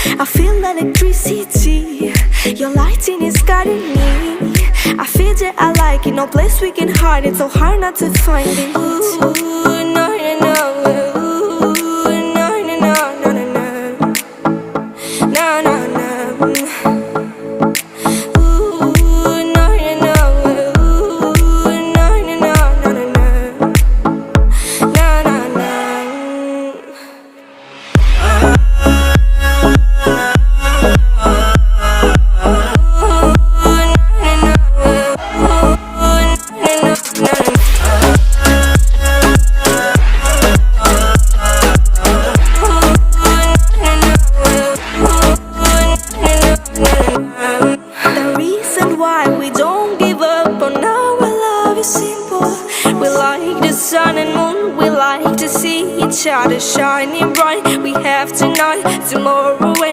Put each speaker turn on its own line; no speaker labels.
I feel electricity. Your lighting is guiding me. I feel that I like it. No place we can hide it. So hard not to find it. Ooh, no, no, no. Ooh, no, no, no, no, no, no. No, no, no. The reason why we don't give up on our love is simple. We like the sun and moon, we like to see each other shining bright. We have tonight, tomorrow